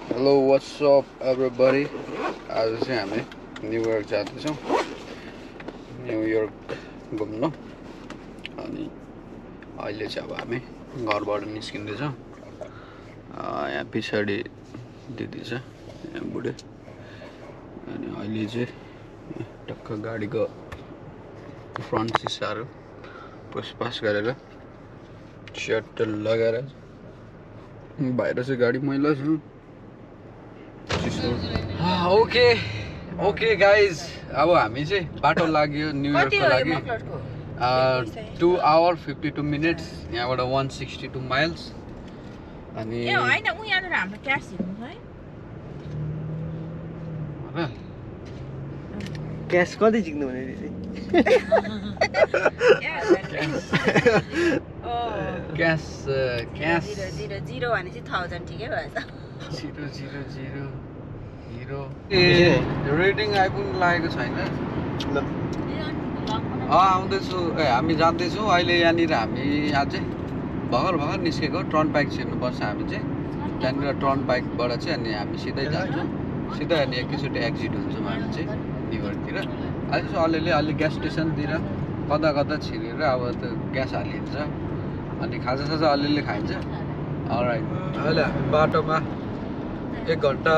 Hello, what's up everybody? आज चाहिँ हामी न्युयोर्क जाँदैछौँ। न्युयोर्क घुम्न। अनि अहिले चाहिँ अब हामी घरबाट निस्किँदैछौँ। यहाँ पछाडि दिदी छ, यहाँ बुढे। अनि अहिले चाहिँ टक्क गाडीको फ्रन्ट सिसाहरू पुसपास गरेर सर्ट लगाएर बाहिर चाहिँ गाडी मैला छ। ओके गाइज, अब हामी चाहिँ बाटो लाग्यो न्युयोर्कको लागि। 2 hours 52 minutes, यहाँबाट 162 miles। अनि क्यास कति झिक्नु भने क्यास 0 भनेपछि 1000 ठिकै भएछ। 000 रेटिङ आइपुग्नु लागेको छैन। आउँदैछु। हामी जाँदैछौँ अहिले। यहाँनिर हामी अझै भर्खर निस्केको। टर्नबाइक छिर्नुपर्छ हामी चाहिँ। त्यहाँनिर टर्नबाइकबाट चाहिँ अनि हामी सिधै जान्छौँ। सिधै अनि एकैचोटि एक्जिट हुन्छौँ हामी चाहिँ न्युयोर्कतिर। अहिले चाहिँ अलि ग्यास स्टेसनतिर कता छिरेर अब त ग्यास हालिन्छ। अनि खाजासाजा अलिअलि खाइन्छ। अलराइट, अहिले हामी बाटोमा 1 घन्टा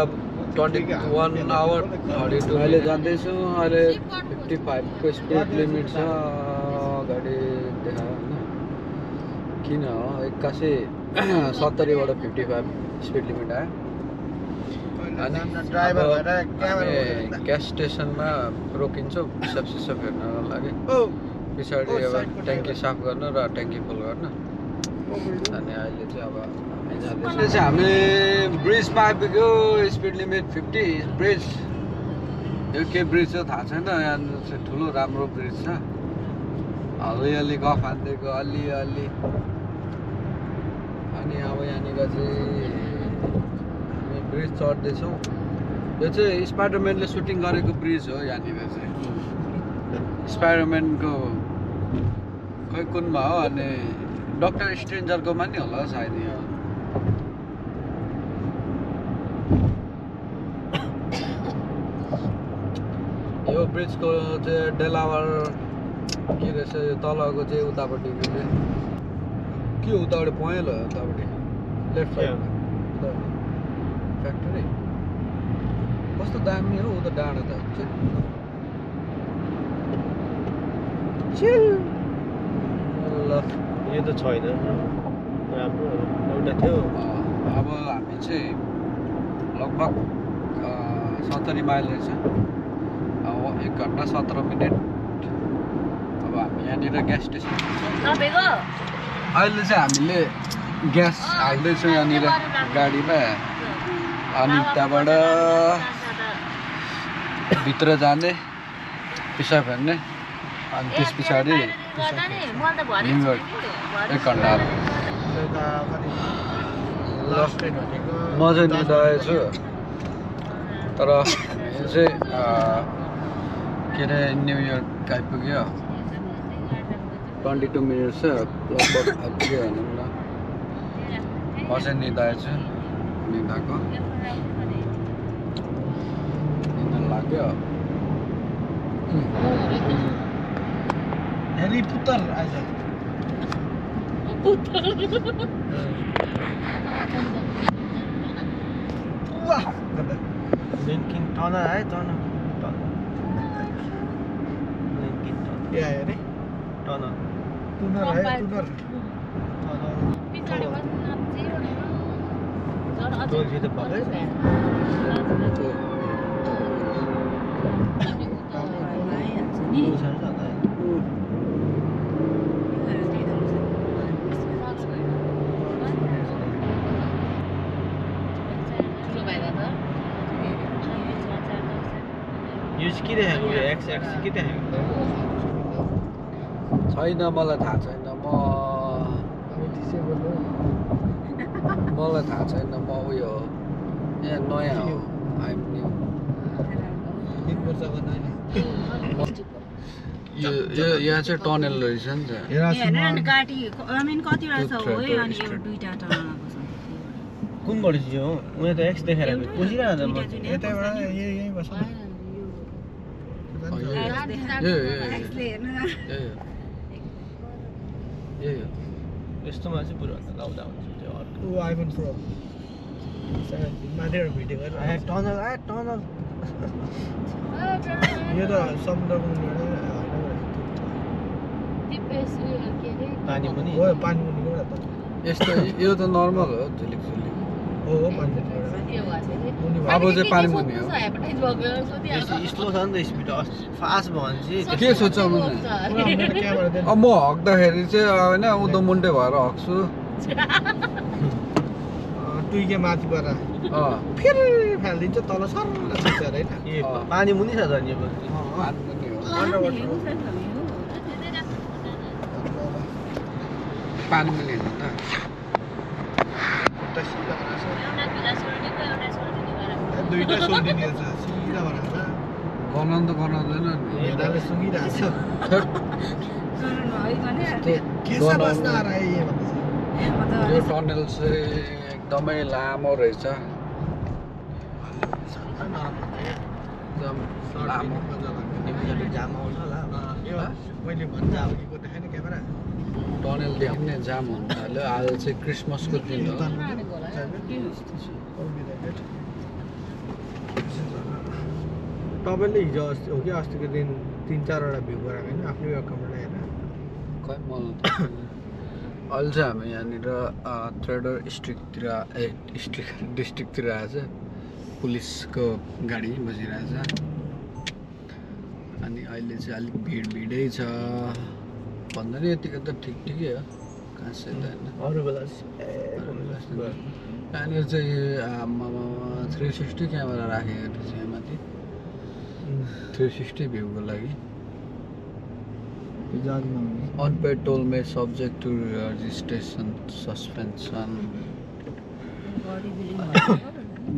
21 hours 32 अहिले जाँदैछौँ। अहिले 55 को स्पिड लिमिट छ। गाडी देखायो होइन, किन हो 81 70बाट 55 स्पिड लिमिट आयो। अनि ग्यास स्टेसनमा रोकिन्छौँ पिसाब हेर्नको लागि। पछाडि अब ट्याङ्की साफ गर्न र ट्याङ्की फुल गर्न। अनि अहिले चाहिँ अब अहिले चाहिँ हामी ब्रिजमा आइपुग्यो। Speed limit 50 bridge. यो के ब्रिज हो थाहा छैन। यहाँ चाहिँ ठुलो राम्रो ब्रिज छ। अलि गफ हान्दिएको अलि। अनि अब यहाँनिर चाहिँ हामी ब्रिज चढ्दैछौँ। यो चाहिँ स्पाइडरम्यानले सुटिङ गरेको ब्रिज हो। यहाँनिर चाहिँ स्पाइडरम्यानको खै कुनमा हो। अनि डक्टर स्ट्रेन्जरकोमा नि होला सायद। यो ब्रिजको चाहिँ डेलावर के रहेछ, यो तलको चाहिँ उतापट्टि के उतापट्टि पहेँलो हो। उतापट्टि लेफ्ट साइड फ्याक्ट्री कस्तो दामी हो। उता डाँडा त ल यो त छैन राम्रो एउटा थियो। अब हामी चाहिँ लगभग 70 माइल रहेछ। अब 1 घन्टा 17 मिनट। अब हामी यहाँनिर ग्यास स्टेसन अहिले चाहिँ हामीले ग्यास हाल्दैछौँ यहाँनिर गाडीमा। अनि त्यहाँबाट भित्र जाने पिसाब हेर्ने। अनि त्यस पछाडि न्युयोर्क 1 घन्टा। म चाहिँ निदाएछु। तर यो चाहिँ के अरे न्युयोर्क आइपुग्यो। 22 मिनट छ लगभग आइपुग्यो भनौँ न। म चाहिँ निदाएछु। निदाएको निद लाग्यो। हेरी पुत्तर आइज लिङ्किन टनर है। टनर लिङ्किन टनर के आयो अरे? टनर है। टोल त पक्कै के देखाएको? एक्स के देखाएको छैन, मलाई थाहा छैन। मलाई थाहा छैन। म उयो हो, यहाँ नयाँ हो। I'm new. 3 वर्षको नानी। यहाँ चाहिँ टनल रहेछ नि त। गाडी कतिवटा छ हो अनि यो दुईटा टनलको छ। कुन बढी चाहिँ हो उहाँ त एक्स देखाएर पुछिरहेको त म यतैबाट यही बस्छ ए यस्तोमा चाहिँ पुरोभन्दा लाउँदा हुन्छ त्यो अर्को ऊ आइफोन प्रो माथिबाट भिडियो गरेर टनल टनल यो त समुद्रको मुनिबाट पानी पनि हो पानी मुनिबाट त यस्तो यो त नर्मल हो झिलिक झिलिक हो पानी मुनिबाट अब चाहिँ पानी मुनि हो स्लो छ नि त स्पिड फास्ट भयो भने चाहिँ के सोच्छ भने क्यामेरा अब म हक्दाखेरि चाहिँ होइन उँधो मुन्टे भएर हक्छु टुइके माथि पर फेरि फालिदिन्छ तल सर होइन ए पानी मुनि छ त नि अब पानी मुनि हो त दुईटा सोधिने छ सिधा बनाएर बनाउनु त बनाउँदैन नि हेर्दाले सुँगिरहेछ के छ बस्न आराइ भन्दैछ यो टनल चाहिँ एकदमै लामो रहेछ एकदम लामो जाम आउँछ होला मैले भन्छ अब के देखाएन क्यामेरा टनलदेखि नै जाम हुन थाल्यो आज चाहिँ क्रिसमसको दिन हो तपाईँले हिजो अस्ति हो कि अस्तिको दिन 3-4वटा भ्यू गराएको होइन आफ्नै अकाउन्टबाट हेरेर खै मलाई त अहिले चाहिँ हामी यहाँनिर ट्रेडर डिस्ट्रिक्टतिर आएछ पुलिसको गाडी बसिरहेछ अनि अहिले चाहिँ अलिक भिडै छ भन्दा नि यतिको त ठिकै हो खासै त होइन अरू बेला यहाँनिर चाहिँ 360 क्यामेरा राखेको रहेछ यहाँ माथि 360 भ्यूको लागि unpaid toll may subject to registration suspension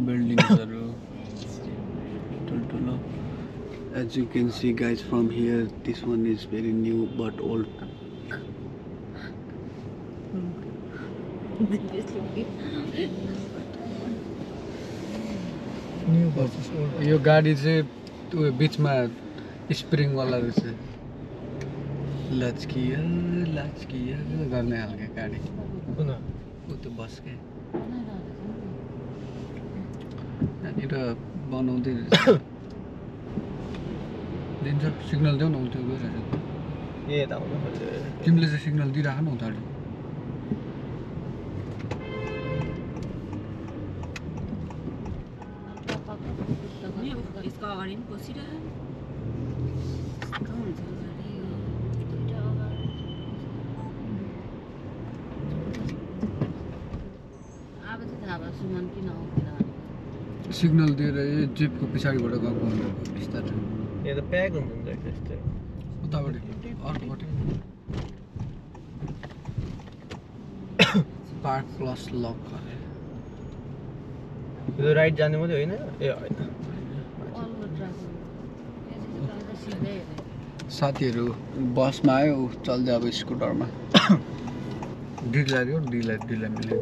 बिल्डिङ्सहरू ठुल्ठुलो as you can see guys from here this one is very new but old यो गाडी चाहिँ त्यो बिचमा स्प्रिङवाला रहेछ लचकिया लचकिया गर्ने खालको गाडी ऊ त्यो बस्के यहाँनिर बनाउँदै रहेछ दिन्छ सिग्नल देऊ न उ त्यो गइरहेछ ए त आउनु पर्छ तिमीले चाहिँ सिग्नल दिइराख न उताबाट यसको अगाडि पनि पसिरह्यो सिग्नल दिएर जिपको पछाडिबाट गएको बिस्तारै ए त प्याक हुन्छ नि त त्यस्तै उताबाट अर्कोपट्टि पार्क प्लस लक गरे यो राइट जाने मात्रै होइन ए होइन साथीहरू बसमा आयो ऊ चल्दै अब स्कुटरमा ढिला रे ढिला मिल्यो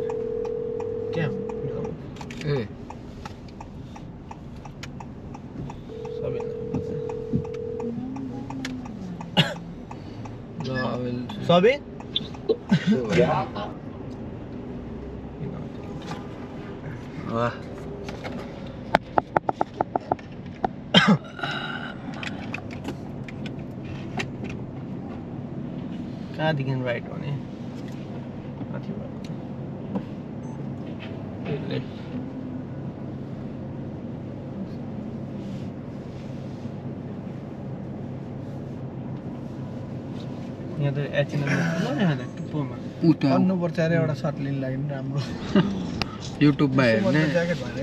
त्यहाँ ए सबै वाह कहाँदेखि राइट भने माथिबाट लेफ्ट यहाँ त एचएनएम टुप्पोमा उता अन्नुपर्छ अरे एउटा सर्ट लिन लागि पनि राम्रो युट्युबमा हेर्ने ज्याकेट भने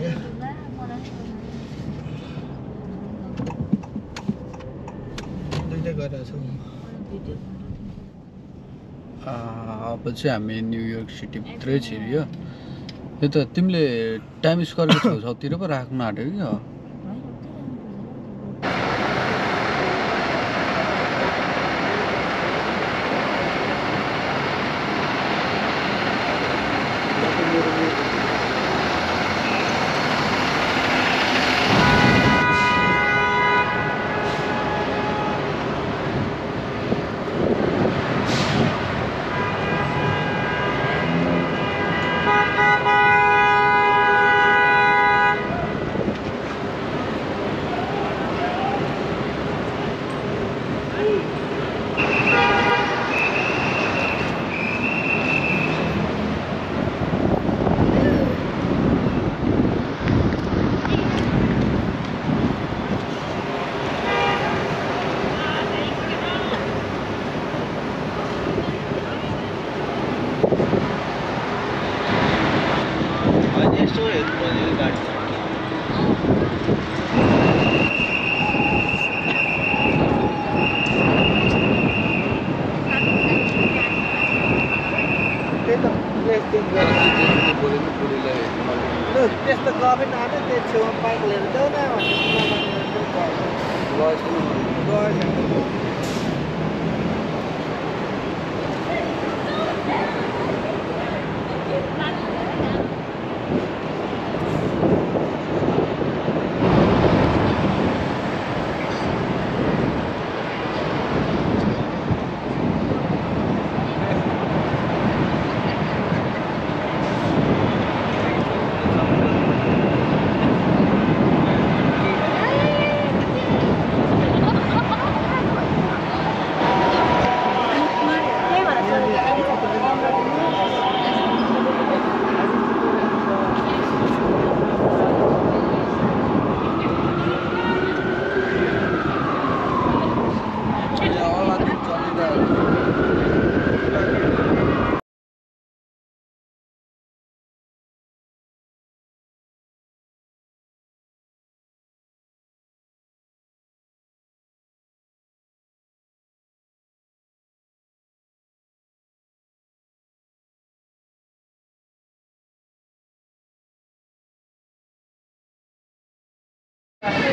दुइटै गरेर छौँ अब चाहिँ हामी न्युयोर्क सिटीभित्रै छिर्यो यो त तिमीले टाइम स्क्वायरको छेउछाउतिर पो राख्नु आँटेको क्या यस्तो गफ नहाल्यो त्यो छेउमा पार्क लिएर जाऊ न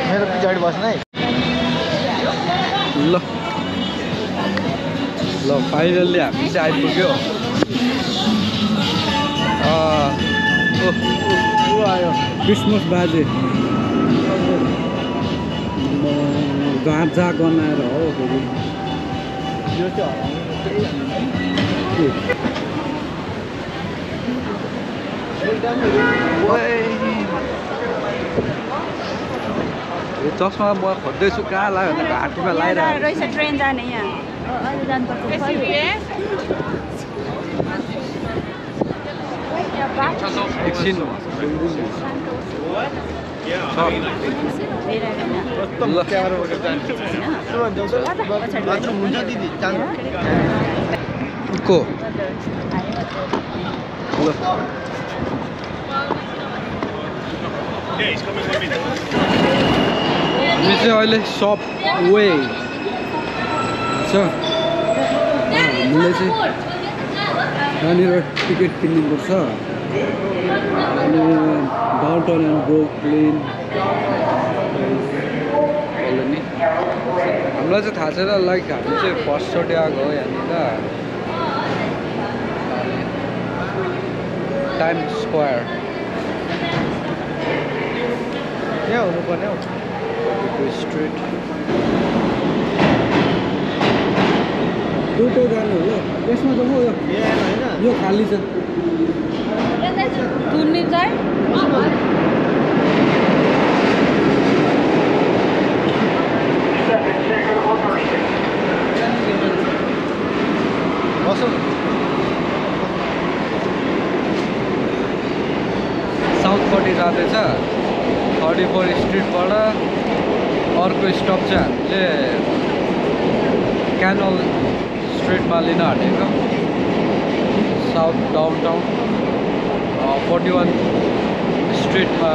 मेरो पछाडि बस्न है ल ल फाइनल्ली हामी चाहिँ आइपुग्यो आयो क्रिसमस बाजे गाजा गनाएर हो फेरि यो चाहिँ यो चस्मा म खोज्दैछु कहाँ लाग्यो भने घाँटीमा लगाइरहेको रहेछ ट्रेन जाने यहाँ एकछिन हुन्छ दिदी को ल हामी चाहिँ अहिले सप वे छ हामीले चाहिँ यहाँनिर टिकट किन्नुपर्छ अनि डाउनटाउन एन्ड ब्रुकलिन कलोनी हामीलाई चाहिँ थाहा छैन लाइक हामी चाहिँ फर्स्टचोटि आएको हो यहाँनिर टाइम स्क्वायर यहाँ हुनुपर्ने हौ स्ट्रिट दुइटै जानु हो यसमा त हो यो खाली छ तुर्ने चाहिँ बसौँ साउथपट्टि जाँदैछ 34 स्ट्रिटबाट अर्को स्टप चाहिँ हामीले क्यानल स्ट्रिटमा लिन आँटेको साउथ डाउनटाउन 41 स्ट्रिटमा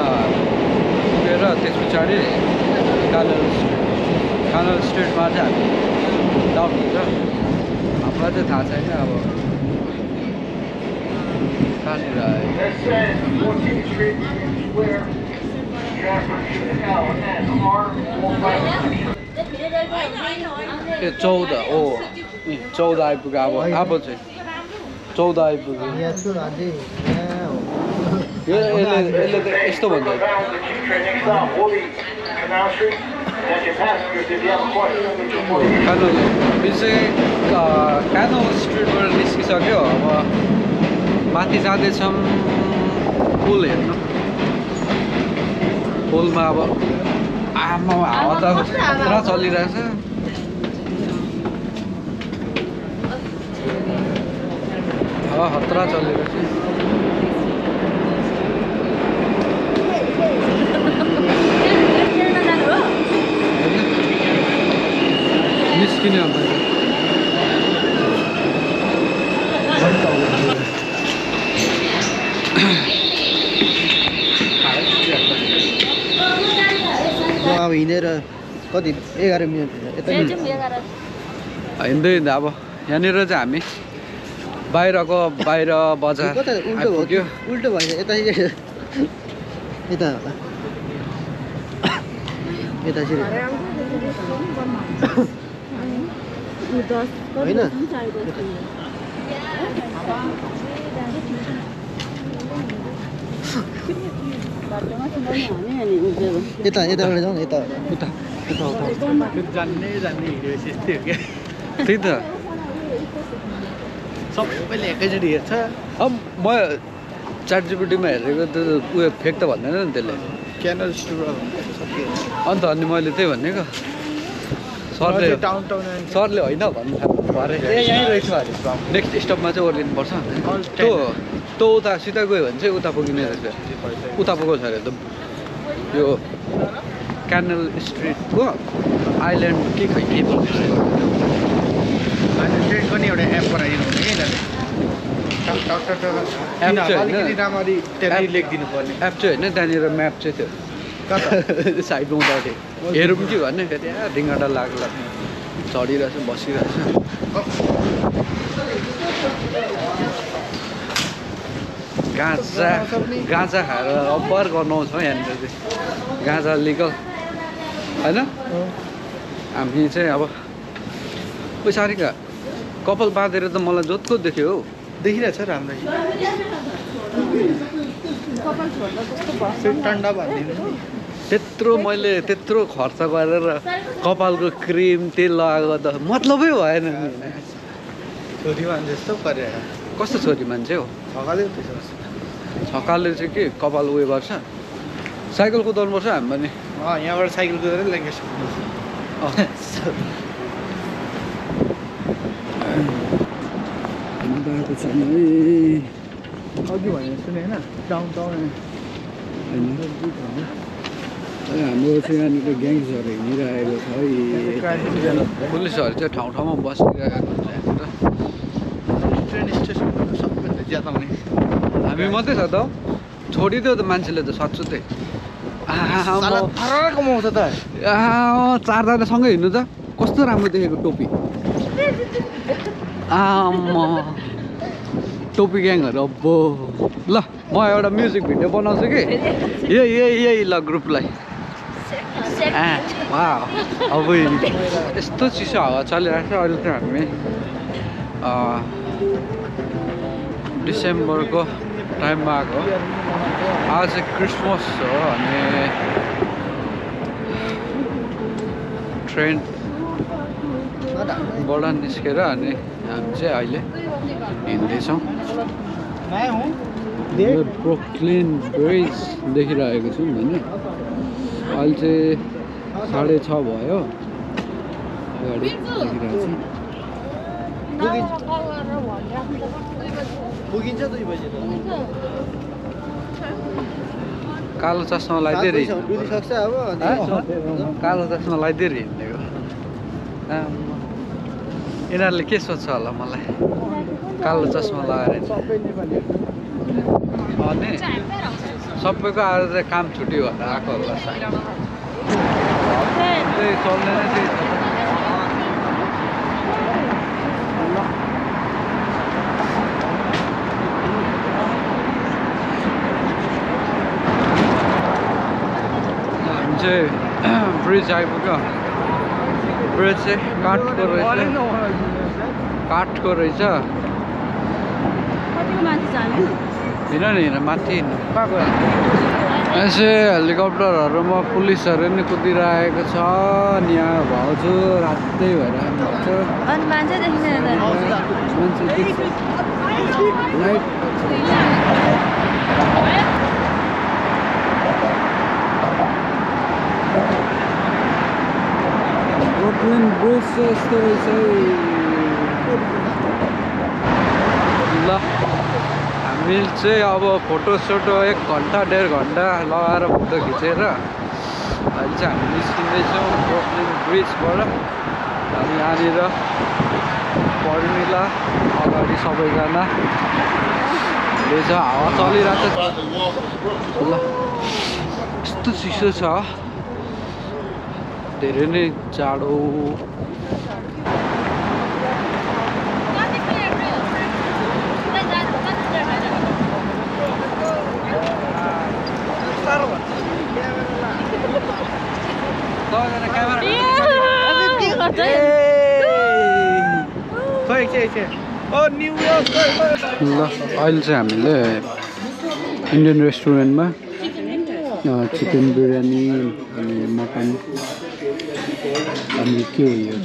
पुगेर त्यस पछाडि क्यानल स्ट्रिटमा चाहिँ हामी डाउन हुन्छ हामीलाई चाहिँ थाहा छैन अब कहाँनिर आयो ए 14 हो 14 आइपुग्यो अब चाहिँ 14 आइपुग्यो यहाँ छु अझै यहाँ हो यसले त यस्तो भन्छ क्यानल स्ट्रिटबाट निस्किसक्यो अब माथि जाँदैछौँ पुल हेर्नु पुलमा अब आमा हावा त खतरा चलिरहेछ हावा खतरा चलिरहेछ निस्किने अन्त अब हिँडेर कति 11 मिनट यता हिँड्दै हिँड्दा अब यहाँनिर चाहिँ हामी बाहिर बजार कता उल्टो आइपुग्यो उल्टो भएछ यता यता होला यता चाहिँ होइन यता यताबाट जाउँ न यता उता उता उता जान्ने हिँडेपछि यस्तै हो क्या त्यही त सबैले एकैचोटि हेर्छ अब म च्याट जिपिटीमा हेरेको त उयो फेक त भन्दैन नि त्यसले क्यानल स्टोर अन्त अनि मैले त्यही भनेको सरले सरले होइन भन्नु अरे यहीँ रहेछ अरे नेक्स्ट स्टपमा चाहिँ ओर्लिनुपर्छ त्यो उता सिधा गयो भने चाहिँ उता पुगिने रहेछ उता पुगाउँछ अरे त यो क्यानल स्ट्रिटको आइल्यान्ड के खै के भन्दैछ ट्रेनको नि एउटा एप बनाइदिनु हुने कि अलिकति राम्ररी त्यहाँ लेखिदिनु पर्ने एप चाहिँ होइन त्यहाँनिर म्याप चाहिँ थियो साइडमा उतापट्टि हेरौँ कि भन्ने फेरि ढिङ्गाटा लाग्ला चढिरहेछ बसिरहेछ गाँजा खाएर अब्बर गर्नु आउँछ यहाँनिर चाहिँ गाँजा लिगल होइन हामी चाहिँ अब पैसारिका कपाल बाँधेर त मलाई जोतको देख्यो हौ देखिरहेछ राम्रै टन्डा भनिदिनु त्यत्रो मैले त्यत्रो खर्च गरेर कपालको क्रिम तेल लगाएको त मतलबै भएन छोरी मान्छे जस्तो परेर कस्तो छोरी मान्छे हो छकाले त्यसो छकालले चाहिँ के कपाल उयो गर्छ साइकल कुदाउनुपर्छ हामी पनि यहाँबाट साइकल कुदाएर ल्याङ्ग्वेज बाटो छ है अघि भनेर सुने होइन टाउन टाउन हाम्रो चाहिँ यहाँनिर ग्याङ्ग्सहरू हिँडिरहेको छ है पुलिसहरू चाहिँ ठाउँ ठाउँमा बसिरहेको हुन्छ यहाँनिर ट्रेन स्टेसनको सबैभन्दा ज्यादा हुने हामी मात्रै छ त छोडिदियो त मान्छेले त सच्चुतै कमाउँछ त चारजना सँगै हिँड्नु त कस्तो राम्रो देखेको टोपी टोपी ग्याङहरू अब्बो ल म एउटा म्युजिक भिडियो बनाउँछु कि यही ल ग्रुपलाई अब यस्तो चिसो हावा चलिरहेको छ अहिले चाहिँ हामी डिसेम्बरको टाइममा आएको आज चाहिँ क्रिसमस हो अनि ट्रेनबाट निस्केर अनि हामी चाहिँ अहिले हिँड्दैछौँ ब्रुकलिन ब्रिज देखिरहेको छौँ होइन अहिले चाहिँ 6:30 भयो अगाडि देखिरहेको छ पुगिन्छ 2 बजे त कालो चस्मा लगाइदिएर सक्छ अब कालो चस्मा लगाइदिएर हिँडेको यिनीहरूले के सोध्छ होला मलाई कालो चस्मा लगाएर अनि सबैको आज चाहिँ काम छुट्यो भनेर आएको होला सायद त्यही चल्दैन त्यही हामी चाहिँ ब्रिज आइपुग्यो ब्रिज चाहिँ काठको रहेछ हिँड माथि यसै हेलिकप्टरहरूमा पुलिसहरू नि कुदिरहेको छ अनि यहाँ भाउजू रातै भएर मान्छे देखिँदैन लाइट ब्रुकलिन ब्रिज चाहिँ यस्तो रहेछ ल हामी चाहिँ अब फोटोसोटो 1 घन्टा 1.5 घन्टा लगाएर फोटो खिचेर अहिले चाहिँ हामी निस्किँदैछौँ ब्रुकलिन ब्रिजबाट अनि यहाँनिर पर्मिला अगाडि सबैजना रहेछ हावा चलिरहेको छ ल यस्तो चिसो छ धेरै नै जाडो सबैजना क्यामेरा खोइ के ओ न्युयोर्क ल अहिले चाहिँ हामीले इन्डियन रेस्टुरेन्टमा चिकन बिरयानी अनि मटन अनि के हो यो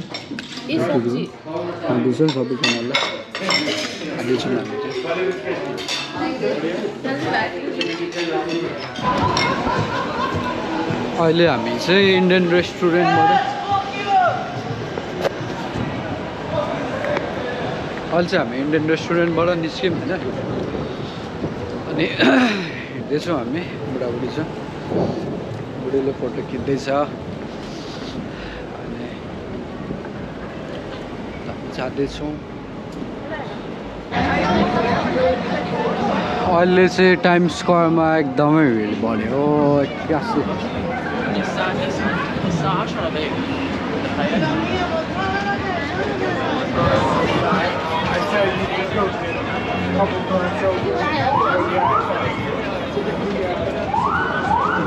खाँदैछ सबैजनालाई खाँदैछौँ हामी चाहिँ अहिले हामी चाहिँ इन्डियन रेस्टुरेन्टबाट अहिले चाहिँ हामी इन्डियन रेस्टुरेन्टबाट निस्क्यौँ होइन अनि हिँड्दैछौँ हामी बुढाबुढी छ बुढीले फोटो खिच्दैछ अनि जाँदैछौँ अहिले चाहिँ टाइम स्क्वायरमा एकदमै भिड बढ्यो क्यासो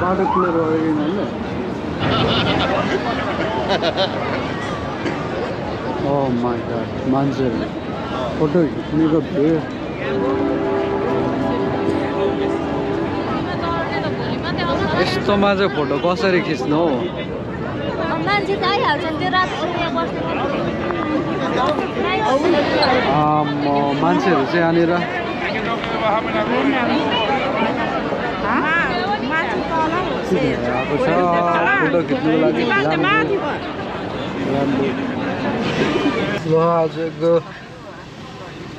बाटो क्लियर गरेन होइन ओ माई गॉड मान्छेहरू फोटो खिच्नेको भिड यस्तोमा चाहिँ फोटो कसरी खिच्नु हौ मान्छे त आइहाल्छन् त्यो रात मान्छेहरू चाहिँ यहाँनिर आएको छ फोटो खिच्नुको लागि ल आजको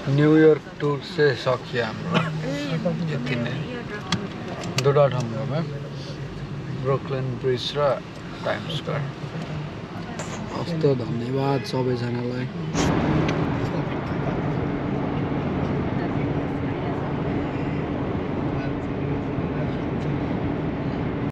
न्युयोर्क टुर चाहिँ सकियो हाम्रो यति नै दुईवटा ठाउँमा ब्रुकलिन ब्रिज र टाइम स्क्वायर हस्त धन्यवाद सबैजनालाई